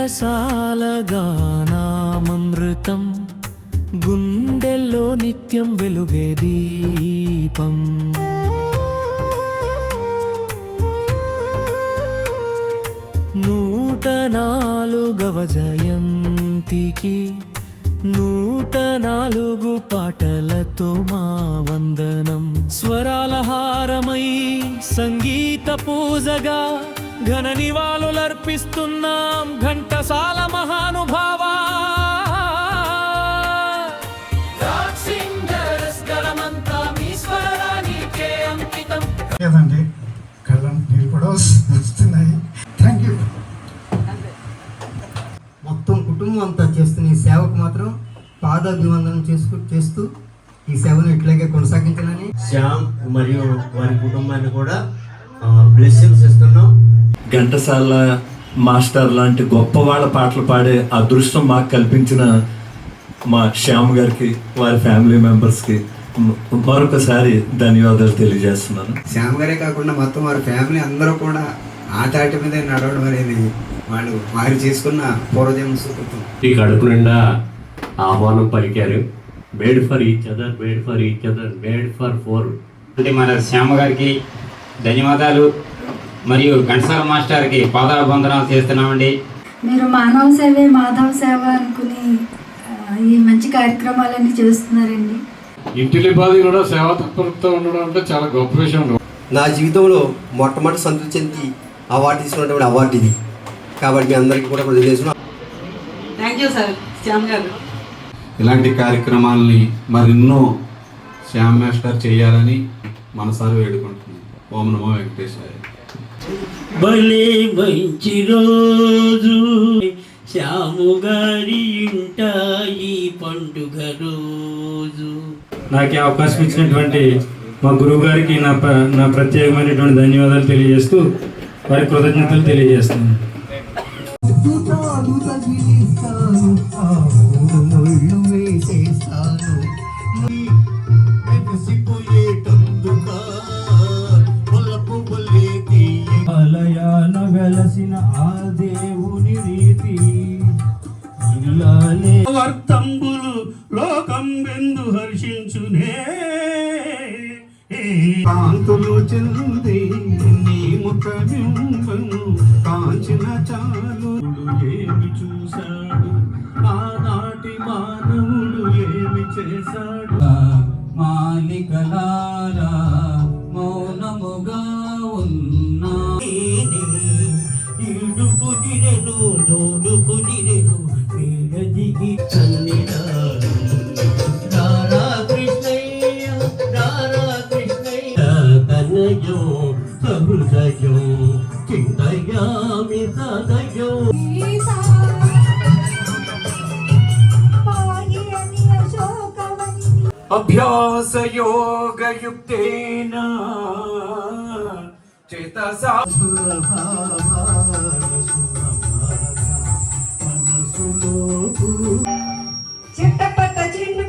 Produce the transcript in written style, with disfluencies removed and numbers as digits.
ఘంటసాల గానామృతం గుండెల్లో నిత్యం వెలుగే దీపం. నూట నాలుగవ జయంతికి 104 పాటలతో మా వందనం. స్వరాల హారమై సంగీత పూజగా ఘన నివాళులర్పిస్తున్నాం ఘంటసాల మహానుభావా. లేదండి, కళ్ళం నీళ్ళు కూడా వస్తున్నాయి. Thank you. మొత్తం కుటుంబం అంతా చేస్తున్న ఈ సేవకు మాత్రం పాదాభివందనం చేస్తూ ఈ సేవను ఇట్లాగే కొనసాగించాలని శ్యామ్ మరియు వారి కుటుంబాన్ని కూడా బ్లెస్సింగ్స్ ఇస్తున్నాం. ఘంటసాల మాస్టర్ లాంటి గొప్ప వాళ్ళ పాటలు పాడే అదృష్టం మాకు కల్పించిన మా శ్యామ్ గారికి, వారి ఫ్యామిలీ మెంబర్స్కి మరొకసారి ధన్యవాదాలు తెలియజేస్తున్నాను. శ్యామ్ గారే కాకుండా మొత్తం వారి ఫ్యామిలీ అందరూ కూడా ఆ తాటి మీద నడవడం అనేది వారు చేసుకున్న పూర్వజన్మ సుకృతం. ఈ కడుపు నిండా ఆహ్వానం పలికారు. Made for each other, made for each other, made for four. అంటే మన శ్యామ గారికి ధన్యవాదాలు మరియు ఘంటసాల మాస్టర్కి పాదాభివందనాలు చేస్తున్నామండి. మీరు మానవ సేవే మాధవ సేవ అనుకుని ఈ మంచి కార్యక్రమాలన్నీ చేస్తున్నారండి. ఇంటిలిపాది కూడా సేవా తత్పరతతో ఉండడం అంటే చాలా గొప్ప విషయం. నా జీవితంలో మొట్టమొదటి సంతృప్తి చెంది అవార్డు తీసుకున్నటువంటి అవార్డు ఇది కాబట్టి మీ అందరికీ కూడా తెలియజేస్తున్నాను. థ్యాంక్ యూ సార్ శ్యామ్ గారు. ఇలాంటి కార్యక్రమాలని మరెన్నో శ్యామ్ మాస్టర్ చేయాలని మనసారి వేడుకుంటున్నాను. ఓం నమో వెంకటేశ్వర. భలే మంచి రోజు శ్యాము గారి ఇంట ఈ పండుగ రోజు. నాకు ఈ అవకాశం ఇచ్చినటువంటి మా గురువు గారికి నా ప్రత్యేకమైనటువంటి ధన్యవాదాలు తెలియజేస్తూ వారి కృతజ్ఞతలు తెలియజేస్తున్నాను. వెలసిన ఆ దేవుని రీతి వర్తంబులు లోకం వెందు హర్షించునే. కాంతులు చెంది నీ ముఖమింబను కాంచిన చాలు. ఏమి చూశాడు ఆనాటి మానవుడు, ఏమి చేశాడు. మాలికలారా మౌనముగా ఉన్నా ఇడుకుదిరెను నోడుకుదిరెను పేడ దిగి చల్లినాడు. రారా కృష్ణయ్య, రారా కృష్ణయ్య కనయో హృదయో చింతయామి సదయో. అభ్యాస యోగయుక్తేన చేతసా చిట్టపట్ట చిన్న